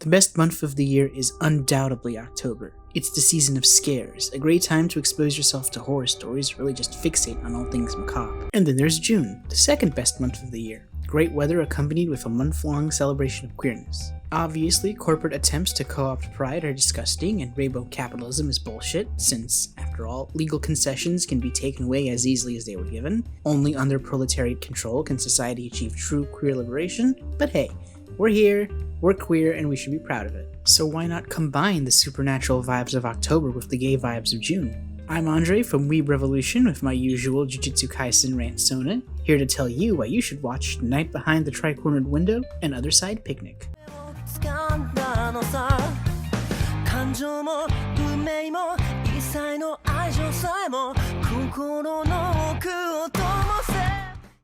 The best month of the year is undoubtedly October. It's the season of scares, a great time to expose yourself to horror stories or really just fixate on all things macabre. And then there's June, the second best month of the year. Great weather accompanied with a month-long celebration of queerness. Obviously, corporate attempts to co-opt pride are disgusting and rainbow capitalism is bullshit, since, after all, legal concessions can be taken away as easily as they were given. Only under proletariat control can society achieve true queer liberation, but hey, we're here, we're queer, and we should be proud of it. So why not combine the supernatural vibes of October with the gay vibes of June? I'm Andre from Weeb Revolution with my usual Jujutsu Kaisen rant sona, here to tell you why you should watch Night Behind the Tricornered Window and Otherside Picnic.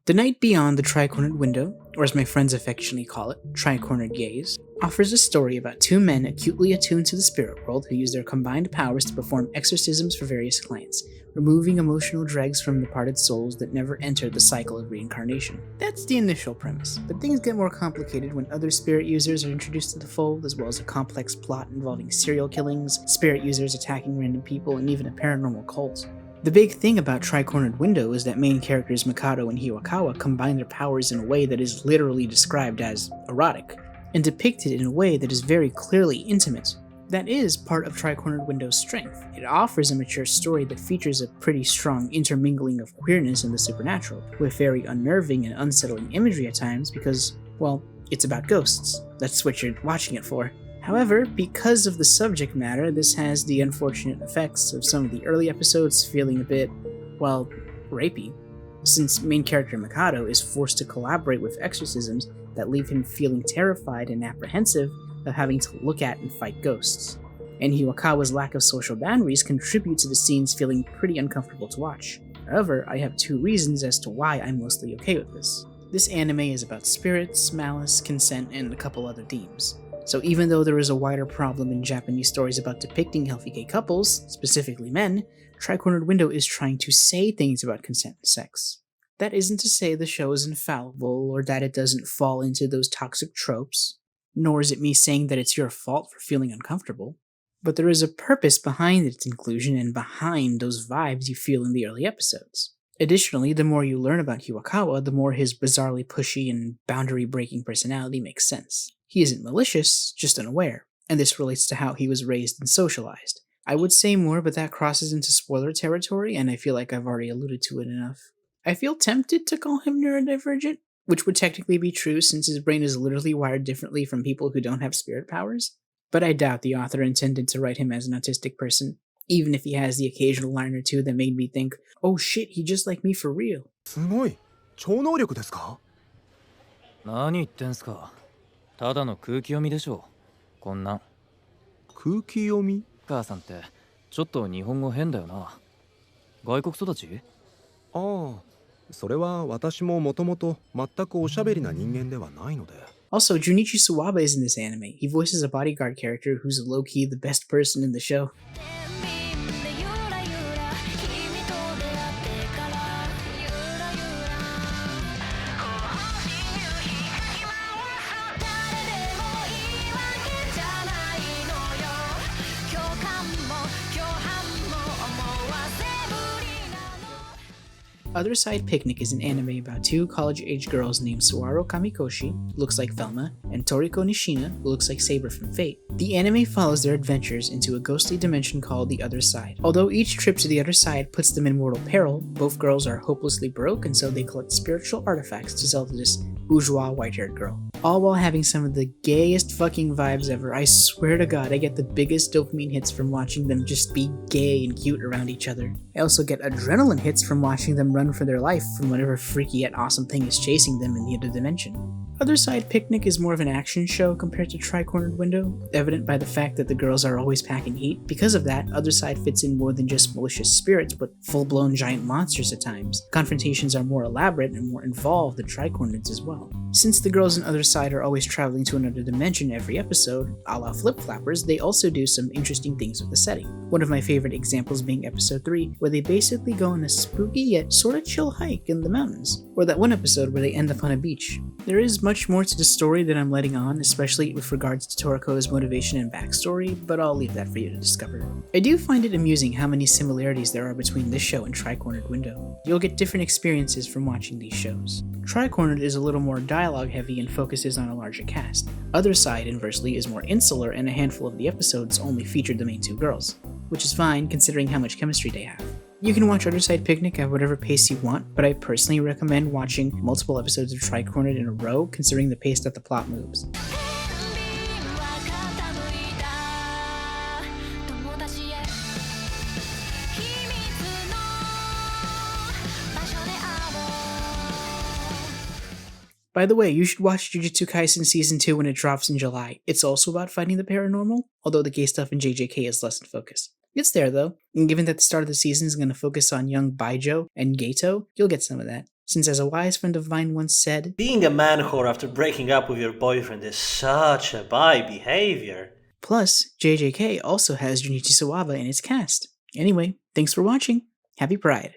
The Night Beyond the Tricornered Window, or as my friends affectionately call it, Tricornered Gaze, offers a story about two men acutely attuned to the spirit world who use their combined powers to perform exorcisms for various clients, removing emotional dregs from departed souls that never entered the cycle of reincarnation. That's the initial premise, but things get more complicated when other spirit users are introduced to the fold, as well as a complex plot involving serial killings, spirit users attacking random people, and even a paranormal cult. The big thing about Tricornered Window is that main characters Mikado and Hiwakawa combine their powers in a way that is literally described as erotic, and depicted in a way that is very clearly intimate. That is part of Tricornered Window's strength. It offers a mature story that features a pretty strong intermingling of queerness and the supernatural, with very unnerving and unsettling imagery at times because, well, it's about ghosts. That's what you're watching it for. However, because of the subject matter, this has the unfortunate effects of some of the early episodes feeling a bit, well, rapey, since main character Mikado is forced to collaborate with exorcisms that leave him feeling terrified and apprehensive of having to look at and fight ghosts. And Hiwakawa's lack of social boundaries contribute to the scenes feeling pretty uncomfortable to watch. However, I have two reasons as to why I'm mostly okay with this. This anime is about spirits, malice, consent, and a couple other themes. So even though there is a wider problem in Japanese stories about depicting healthy gay couples, specifically men, Tricornered Window is trying to say things about consent and sex. That isn't to say the show is infallible or that it doesn't fall into those toxic tropes, nor is it me saying that it's your fault for feeling uncomfortable, but there is a purpose behind its inclusion and behind those vibes you feel in the early episodes. Additionally, the more you learn about Hiwakawa, the more his bizarrely pushy and boundary-breaking personality makes sense. He isn't malicious, just unaware, and this relates to how he was raised and socialized. I would say more, but that crosses into spoiler territory, and I feel like I've already alluded to it enough. I feel tempted to call him neurodivergent, which would technically be true since his brain is literally wired differently from people who don't have spirit powers, but I doubt the author intended to write him as an autistic person, even if he has the occasional line or two that made me think, oh shit, he's just like me for real. すごい。超能力ですか？何言ってんすか。ただの空気読みでしょ。こんなん。空気読み？母さんってちょっと日本語変だよな。外国育ち？ああ、それは私ももともと全くおしゃべりな人間ではないので。Also, Junichi Suwabe is in this anime. He voices a bodyguard character who's low-key the best person in the show. Otherside Picnic is an anime about two college-age girls named Suwaro Kamikoshi, who looks like Velma, and Toriko Nishina, who looks like Saber from Fate. The anime follows their adventures into a ghostly dimension called the Other Side. Although each trip to the Other Side puts them in mortal peril, both girls are hopelessly broke, and so they collect spiritual artifacts to sell to this bourgeois white-haired girl. All while having some of the gayest fucking vibes ever. I swear to God, I get the biggest dopamine hits from watching them just be gay and cute around each other. I also get adrenaline hits from watching them run for their life from whatever freaky yet awesome thing is chasing them in the other dimension. Otherside Picnic is more of an action show compared to Tricornered Window, evident by the fact that the girls are always packing heat. Because of that, Otherside fits in more than just malicious spirits, but full-blown giant monsters at times. Confrontations are more elaborate and more involved than Tricornered's as well. Since the girls in Otherside are always traveling to another dimension every episode, a la Flip-Flappers, they also do some interesting things with the setting. One of my favorite examples being episode 3, where they basically go on a spooky yet sorta chill hike in the mountains, or that one episode where they end up on a beach. There is much much more to the story than I'm letting on, especially with regards to Toriko's motivation and backstory, but I'll leave that for you to discover. I do find it amusing how many similarities there are between this show and Tricornered Window. You'll get different experiences from watching these shows. Tricornered is a little more dialogue heavy and focuses on a larger cast. Otherside, inversely, is more insular and a handful of the episodes only featured the main two girls, which is fine considering how much chemistry they have. You can watch Otherside Picnic at whatever pace you want, but I personally recommend watching multiple episodes of Tricornered in a row considering the pace that the plot moves. By the way, you should watch Jujutsu Kaisen Season 2 when it drops in July. It's also about fighting the paranormal, although the gay stuff in JJK is less in focus. It's there though, and given that the start of the season is going to focus on young Baijo and Gato, you'll get some of that. Since as a wise friend of mine once said, being a man whore after breaking up with your boyfriend is such a bi behavior. Plus, JJK also has Junichi Sawaba in its cast. Anyway, thanks for watching. Happy Pride.